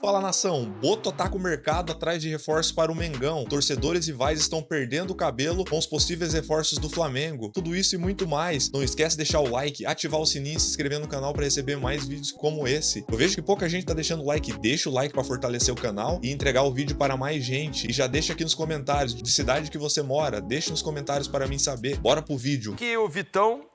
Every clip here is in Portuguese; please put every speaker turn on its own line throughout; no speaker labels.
Fala nação, Boto ataca o mercado atrás de reforços para o Mengão. Torcedores rivais estão perdendo o cabelo com os possíveis reforços do Flamengo. Tudo isso e muito mais. Não esquece de deixar o like, ativar o sininho e se inscrever no canal para receber mais vídeos como esse. Eu vejo que pouca gente tá deixando o like. Deixa o like para fortalecer o canal e entregar o vídeo para mais gente. E já deixa aqui nos comentários de cidade que você mora. Deixa nos comentários para mim saber. Bora pro vídeo.
Que o Vitão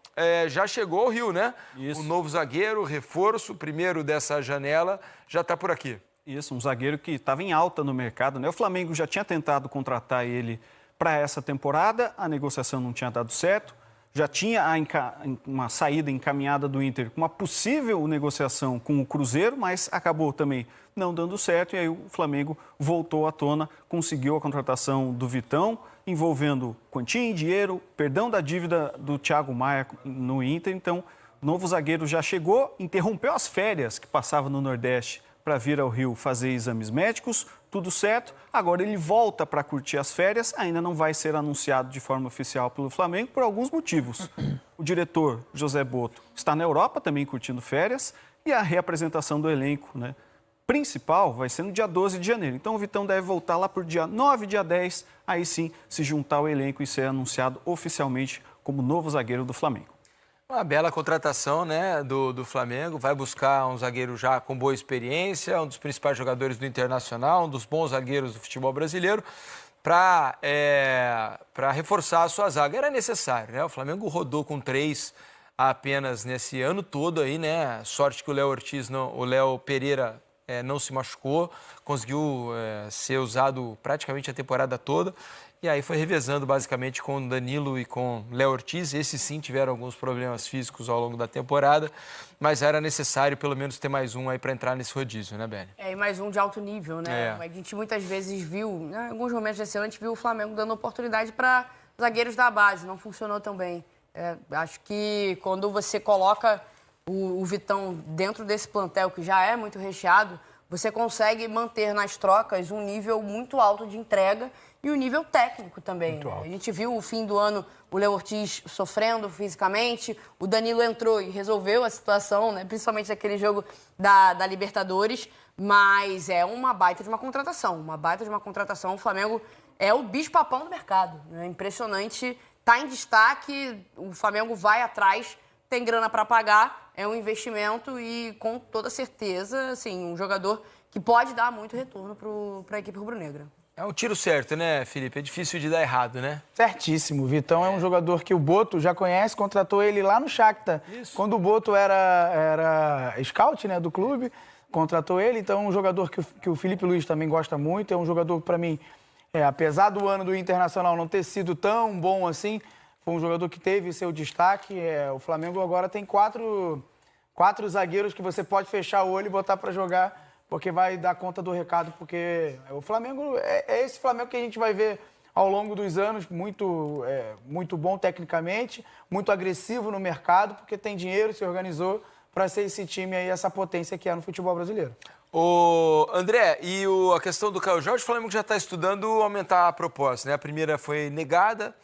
já chegou ao Rio, né?
Isso.
O novo zagueiro, reforço, primeiro dessa janela, já está por aqui.
Isso, um zagueiro que estava em alta no mercado, né? O Flamengo já tinha tentado contratar ele para essa temporada, a negociação não tinha dado certo, já tinha uma saída encaminhada do Inter com uma possível negociação com o Cruzeiro, mas acabou também não dando certo e aí o Flamengo voltou à tona, conseguiu a contratação do Vitão, envolvendo quantia em dinheiro, perdão da dívida do Thiago Maia no Inter. Então, o novo zagueiro já chegou, interrompeu as férias que passava no Nordeste para vir ao Rio fazer exames médicos, tudo certo. Agora ele volta para curtir as férias, ainda não vai ser anunciado de forma oficial pelo Flamengo por alguns motivos. O diretor, José Boto, está na Europa também curtindo férias e a reapresentação do elenco, né, principal vai ser no dia 12 de janeiro. Então o Vitão deve voltar lá por dia 9, dia 10, aí sim se juntar ao elenco e ser anunciado oficialmente como novo zagueiro do Flamengo.
Uma bela contratação, né, do Flamengo. Vai buscar um zagueiro já com boa experiência, um dos principais jogadores do Internacional, um dos bons zagueiros do futebol brasileiro, para reforçar a sua zaga. Era necessário, né? O Flamengo rodou com 3 apenas nesse ano todo aí, né? Sorte que o Léo Pereira não se machucou, conseguiu ser usado praticamente a temporada toda. E aí foi revezando basicamente com Danilo e com Léo Ortiz. Esses sim tiveram alguns problemas físicos ao longo da temporada, mas era necessário pelo menos ter mais um aí para entrar nesse rodízio, né, Beni?
E mais um de alto nível, né? A gente muitas vezes viu, né, em alguns momentos desse ano, a gente viu o Flamengo dando oportunidade para zagueiros da base, não funcionou tão bem. Acho que quando você coloca o Vitão dentro desse plantel, que já é muito recheado, você consegue manter nas trocas um nível muito alto de entrega e um nível técnico também. Né? A gente viu o fim do ano o Léo Ortiz sofrendo fisicamente, o Danilo entrou e resolveu a situação, né? Principalmente naquele jogo da Libertadores, mas é uma baita de uma contratação, O Flamengo é o bicho-papão do mercado, né? Impressionante, está em destaque, o Flamengo vai atrás, tem grana para pagar, é um investimento e com toda certeza, assim, um jogador que pode dar muito retorno para a equipe rubro-negra.
É um tiro certo, né, Felipe? É difícil de dar errado, né?
Certíssimo. O Vitão é um jogador que o Boto já conhece, contratou ele lá no Shakhtar.
Isso.
Quando o Boto era scout, né, do clube, contratou ele. Então, é um jogador que o Felipe Luiz também gosta muito. É um jogador que, para mim, apesar do ano do Internacional não ter sido tão bom assim, foi um jogador que teve seu destaque. O Flamengo agora tem quatro zagueiros que você pode fechar o olho e botar para jogar, porque vai dar conta do recado, porque o Flamengo é esse Flamengo que a gente vai ver ao longo dos anos, muito bom tecnicamente, muito agressivo no mercado, porque tem dinheiro, se organizou para ser esse time aí, essa potência que é no futebol brasileiro.
Ô, André, e a questão do Caio Jorge, o Flamengo já está estudando aumentar a proposta, né? A primeira foi negada,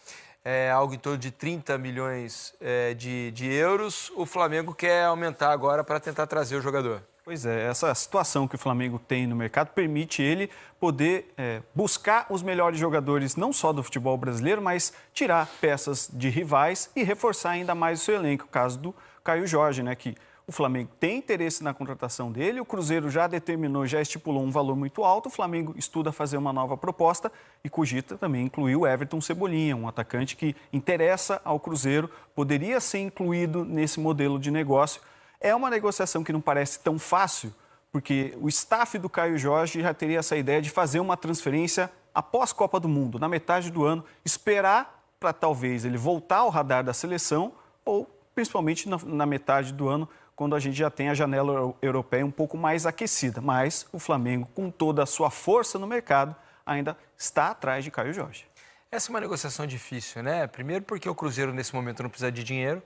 algo em torno de 30 milhões de euros. O Flamengo quer aumentar agora para tentar trazer o jogador.
Pois é, essa situação que o Flamengo tem no mercado permite ele poder buscar os melhores jogadores, não só do futebol brasileiro, mas tirar peças de rivais e reforçar ainda mais o seu elenco. O caso do Caio Jorge, né, que o Flamengo tem interesse na contratação dele, o Cruzeiro já determinou, já estipulou um valor muito alto, o Flamengo estuda fazer uma nova proposta e cogita também incluir o Everton Cebolinha, um atacante que interessa ao Cruzeiro, poderia ser incluído nesse modelo de negócio. É uma negociação que não parece tão fácil, porque o staff do Caio Jorge já teria essa ideia de fazer uma transferência após Copa do Mundo, na metade do ano, esperar para talvez ele voltar ao radar da seleção ou principalmente na metade do ano, quando a gente já tem a janela europeia um pouco mais aquecida. Mas o Flamengo, com toda a sua força no mercado, ainda está atrás de Caio Jorge.
Essa é uma negociação difícil, né? Primeiro porque o Cruzeiro nesse momento não precisa de dinheiro.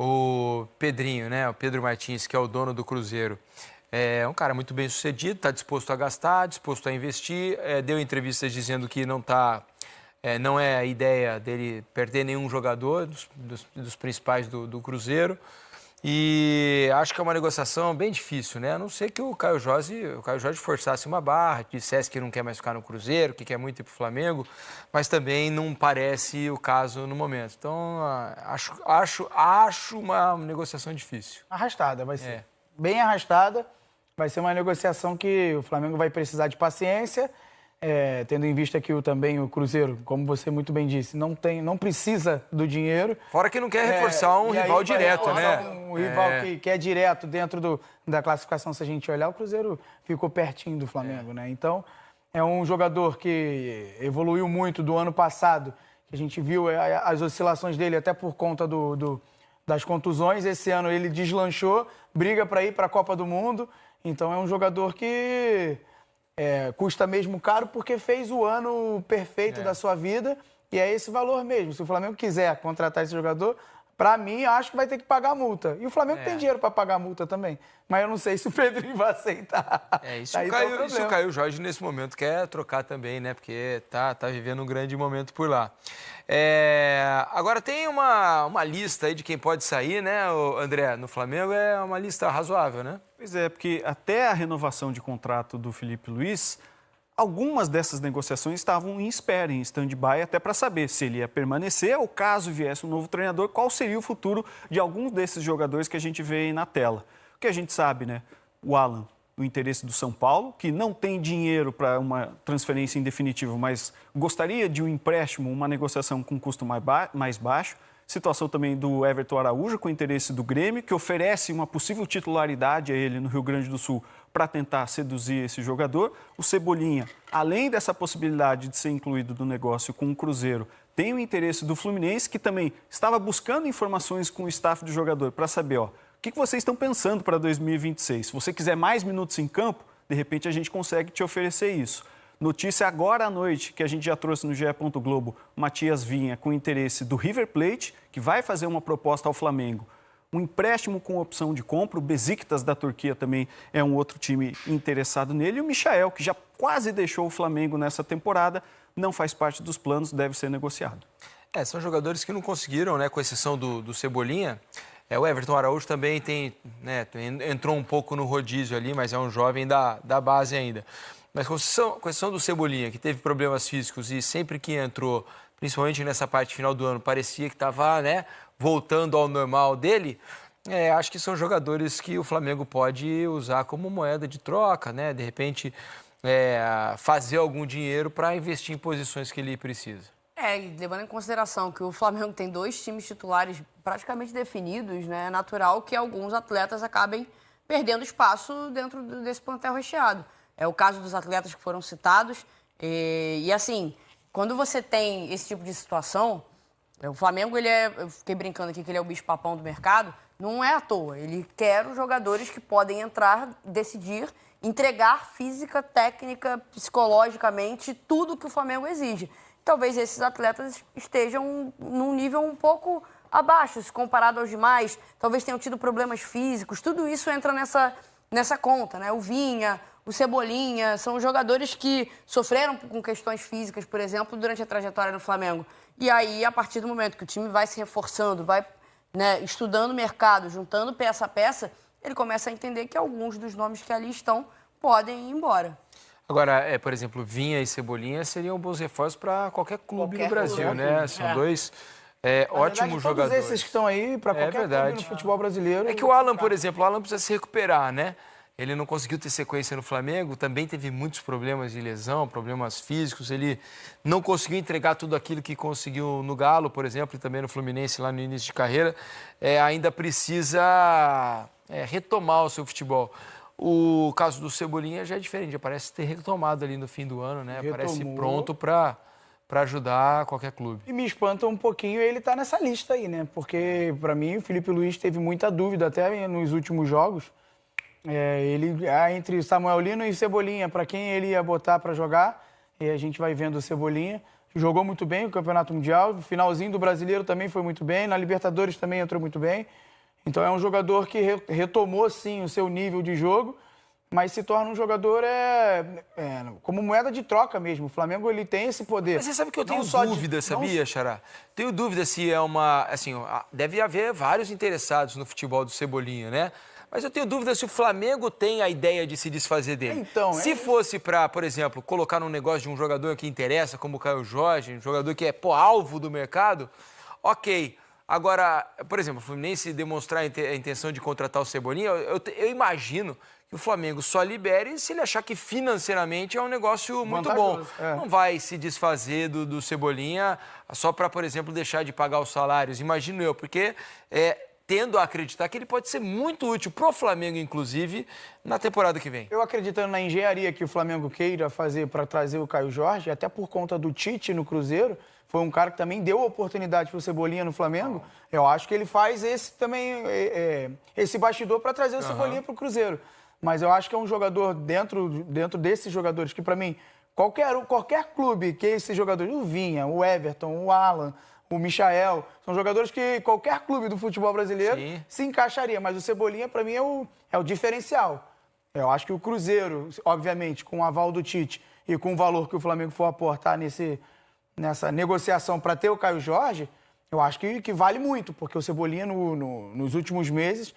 O Pedrinho, né? O Pedro Martins, que é o dono do Cruzeiro, é um cara muito bem sucedido, está disposto a gastar, disposto a investir. Deu entrevistas dizendo que não é a ideia dele perder nenhum jogador dos principais do Cruzeiro. E acho que é uma negociação bem difícil, né? A não ser que o Caio Jorge forçasse uma barra, dissesse que não quer mais ficar no Cruzeiro, que quer muito ir para o Flamengo, mas também não parece o caso no momento. Então, acho uma negociação difícil.
Arrastada, vai ser. Bem arrastada. Vai ser uma negociação que o Flamengo vai precisar de paciência, tendo em vista que também o Cruzeiro, como você muito bem disse, não precisa do dinheiro.
Fora que não quer reforçar um rival direto, né?
Um rival que é direto dentro da classificação, se a gente olhar, o Cruzeiro ficou pertinho do Flamengo, né? Então, é um jogador que evoluiu muito do ano passado, que a gente viu as oscilações dele até por conta das contusões. Esse ano ele deslanchou, briga para ir para a Copa do Mundo. Então, é um jogador que custa mesmo caro porque fez o ano perfeito da sua vida e é esse valor mesmo. Se o Flamengo quiser contratar esse jogador, para mim, acho que vai ter que pagar a multa. E o Flamengo tem dinheiro para pagar a multa também. Mas eu não sei se o Pedrinho vai aceitar.
Isso o Caio Jorge, nesse momento, quer trocar também, né? Porque tá vivendo um grande momento por lá. Agora, tem uma lista aí de quem pode sair, né, André? No Flamengo é uma lista razoável, né?
Pois é, porque até a renovação de contrato do Filipe Luís, algumas dessas negociações estavam em espera, em stand-by, até para saber se ele ia permanecer ou, caso viesse um novo treinador, qual seria o futuro de alguns desses jogadores que a gente vê aí na tela. O que a gente sabe, né? O Alan, o interesse do São Paulo, que não tem dinheiro para uma transferência em definitivo, mas gostaria de um empréstimo, uma negociação com custo mais baixo. Situação também do Everton Araújo, com o interesse do Grêmio, que oferece uma possível titularidade a ele no Rio Grande do Sul para tentar seduzir esse jogador. O Cebolinha, além dessa possibilidade de ser incluído no negócio com o Cruzeiro, tem o interesse do Fluminense, que também estava buscando informações com o staff do jogador para saber, o que vocês estão pensando para 2026. Se você quiser mais minutos em campo, de repente a gente consegue te oferecer isso. Notícia agora à noite, que a gente já trouxe no GE. Globo, Matias Vinha, com interesse do River Plate, que vai fazer uma proposta ao Flamengo. Um empréstimo com opção de compra, o Besiktas da Turquia também é um outro time interessado nele. E o Michael, que já quase deixou o Flamengo nessa temporada, não faz parte dos planos, deve ser negociado.
São jogadores que não conseguiram, né, com exceção do Cebolinha. O Everton Araújo também entrou um pouco no rodízio ali, mas é um jovem da base ainda. Mas com exceção do Cebolinha, que teve problemas físicos e sempre que entrou, principalmente nessa parte final do ano, parecia que estava voltando ao normal dele, acho que são jogadores que o Flamengo pode usar como moeda de troca, né? De repente, fazer algum dinheiro para investir em posições que ele precisa.
E levando em consideração que o Flamengo tem 2 times titulares praticamente definidos, né? É natural que alguns atletas acabem perdendo espaço dentro desse plantel recheado. É o caso dos atletas que foram citados. E assim, quando você tem esse tipo de situação, o Flamengo, eu fiquei brincando aqui que ele é o bicho-papão do mercado, não é à toa. Ele quer os jogadores que podem entrar, decidir, entregar física, técnica, psicologicamente, tudo que o Flamengo exige. Talvez esses atletas estejam num nível um pouco abaixo, se comparado aos demais. Talvez tenham tido problemas físicos. Tudo isso entra nessa conta, né? O Vinha, o Cebolinha, são jogadores que sofreram com questões físicas, por exemplo, durante a trajetória no Flamengo. E aí, a partir do momento que o time vai se reforçando, vai estudando o mercado, juntando peça a peça, ele começa a entender que alguns dos nomes que ali estão podem ir embora.
Agora, por exemplo, Vinha e Cebolinha seriam bons reforços para qualquer clube no Brasil, né? São dois ótimos jogadores.
Todos esses que estão aí para qualquer clube no futebol brasileiro.
É que o Alan, por exemplo, precisa se recuperar, né? Ele não conseguiu ter sequência no Flamengo, também teve muitos problemas de lesão, problemas físicos. Ele não conseguiu entregar tudo aquilo que conseguiu no Galo, por exemplo, e também no Fluminense lá no início de carreira. Ainda precisa retomar o seu futebol. O caso do Cebolinha já é diferente, já parece ter retomado ali no fim do ano, né? Parece pronto para ajudar qualquer clube.
E me espanta um pouquinho ele estar nessa lista aí, né? Porque, para mim, o Filipe Luís teve muita dúvida até nos últimos jogos. Entre Samuel Lino e Cebolinha, para quem ele ia botar para jogar. E a gente vai vendo o Cebolinha. Jogou muito bem o Campeonato Mundial. No finalzinho do Brasileiro também foi muito bem. Na Libertadores também entrou muito bem. Então é um jogador que retomou, sim, o seu nível de jogo. mas se torna um jogador como moeda de troca mesmo. O Flamengo ele tem esse poder.
Mas você sabe que eu tenho dúvida, sabia, Xará? Tenho dúvida se é uma... Assim, deve haver vários interessados no futebol do Cebolinha, né? Mas eu tenho dúvida se o Flamengo tem a ideia de se desfazer dele.
Então,
se fosse para, por exemplo, colocar num negócio de um jogador que interessa, como o Caio Jorge, um jogador que é alvo do mercado, ok. Agora, por exemplo, o Fluminense demonstrar a intenção de contratar o Cebolinha, eu imagino que o Flamengo só libere se ele achar que financeiramente é um negócio muito bom. Não vai se desfazer do Cebolinha só para, por exemplo, deixar de pagar os salários, imagino eu, porque tendo a acreditar que ele pode ser muito útil para o Flamengo, inclusive, na temporada que vem.
Eu acreditando na engenharia que o Flamengo queira fazer para trazer o Caio Jorge, até por conta do Tite no Cruzeiro, foi um cara que também deu oportunidade para o Cebolinha no Flamengo. Eu acho que ele faz esse bastidor para trazer o Cebolinha para o Cruzeiro. Mas eu acho que é um jogador dentro desses jogadores que, para mim, qualquer clube que esses jogadores, o Vinha, o Everton, o Alan, o Michael, são jogadores que qualquer clube do futebol brasileiro se encaixaria. Mas o Cebolinha, para mim, é o diferencial. Eu acho que o Cruzeiro, obviamente, com o aval do Tite e com o valor que o Flamengo for aportar nessa negociação para ter o Caio Jorge, eu acho que vale muito, porque o Cebolinha, nos últimos meses,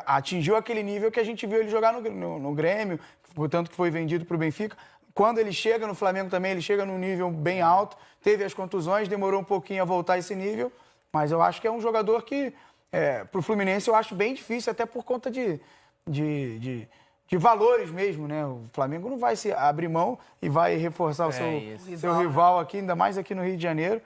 atingiu aquele nível que a gente viu ele jogar no Grêmio, portanto que foi vendido para o Benfica. Quando ele chega no Flamengo também, ele chega num nível bem alto, teve as contusões, demorou um pouquinho a voltar a esse nível, mas eu acho que é um jogador que, para o Fluminense, eu acho bem difícil, até por conta de valores mesmo, né? O Flamengo não vai se abrir mão e vai reforçar o seu rival aqui, ainda mais aqui no Rio de Janeiro,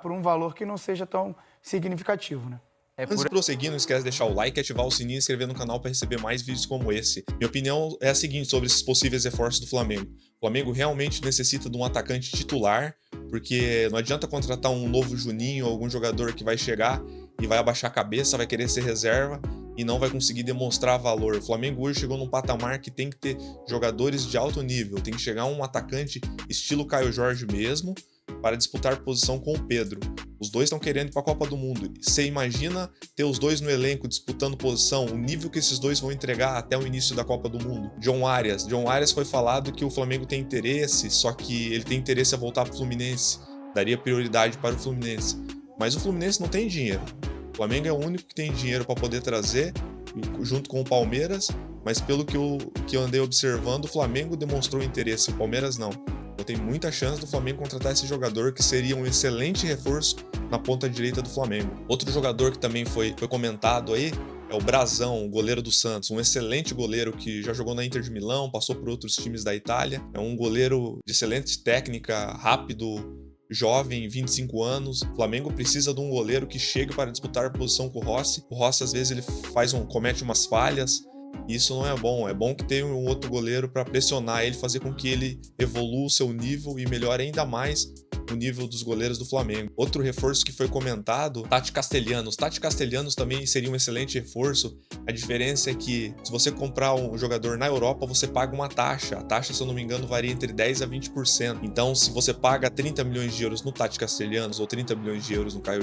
por um valor que não seja tão significativo, né?
Antes de prosseguir, não esquece de deixar o like, ativar o sininho e se inscrever no canal para receber mais vídeos como esse. Minha opinião é a seguinte sobre esses possíveis reforços do Flamengo. O Flamengo realmente necessita de um atacante titular, porque não adianta contratar um novo Juninho ou algum jogador que vai chegar e vai abaixar a cabeça, vai querer ser reserva e não vai conseguir demonstrar valor. O Flamengo hoje chegou num patamar que tem que ter jogadores de alto nível, tem que chegar um atacante estilo Caio Jorge mesmo, para disputar posição com o Pedro. Os dois estão querendo ir para a Copa do Mundo. Você imagina ter os dois no elenco disputando posição, o nível que esses dois vão entregar até o início da Copa do Mundo. John Arias foi falado que o Flamengo tem interesse, só que ele tem interesse a voltar para o Fluminense. Daria prioridade para o Fluminense. Mas o Fluminense não tem dinheiro. O Flamengo é o único que tem dinheiro para poder trazer, junto com o Palmeiras, mas pelo que eu andei observando, o Flamengo demonstrou interesse, o Palmeiras não. Então tem muita chance do Flamengo contratar esse jogador, que seria um excelente reforço na ponta direita do Flamengo. Outro jogador que também foi comentado aí é o Brazão, o goleiro do Santos, um excelente goleiro que já jogou na Inter de Milão, passou por outros times da Itália. É um goleiro de excelente técnica, rápido, jovem, 25 anos. O Flamengo precisa de um goleiro que chegue para disputar a posição com o Rossi. O Rossi, às vezes, ele comete umas falhas. Isso não é bom. É bom que tenha um outro goleiro para pressionar ele, fazer com que ele evolua o seu nível e melhore ainda mais o nível dos goleiros do Flamengo. Outro reforço que foi comentado, Tati Castellanos. Tati Castellanos também seria um excelente reforço. A diferença é que se você comprar um jogador na Europa, você paga uma taxa. A taxa, se eu não me engano, varia entre 10% a 20%. Então, se você paga 30 milhões de euros no Tati Castellanos ou 30 milhões de euros no Caio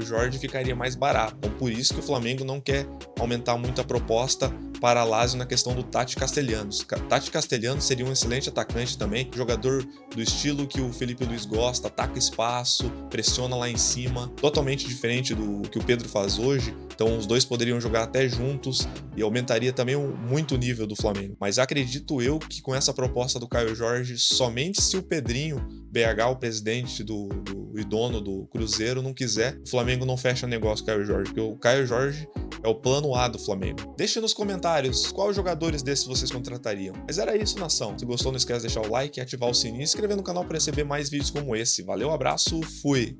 Jorge ficaria mais barato. Então, por isso que o Flamengo não quer aumentar muito a proposta para a Lazio na questão do Tati Castellanos. Tati Castellanos seria um excelente atacante também, jogador do estilo que o Felipe Luiz gosta, ataca espaço, pressiona lá em cima, totalmente diferente do que o Pedro faz hoje. Então os dois poderiam jogar até juntos e aumentaria também muito o nível do Flamengo. Mas acredito eu que com essa proposta do Caio Jorge, somente se o Pedrinho, BH, o presidente e dono do Cruzeiro, não quiser, o Flamengo não fecha negócio com o Caio Jorge, porque o Caio Jorge é o plano A do Flamengo. Deixe nos comentários quais jogadores desses vocês contratariam. Mas era isso, nação. Se gostou, não esquece de deixar o like, ativar o sininho e se inscrever no canal para receber mais vídeos como esse. Valeu, abraço, fui!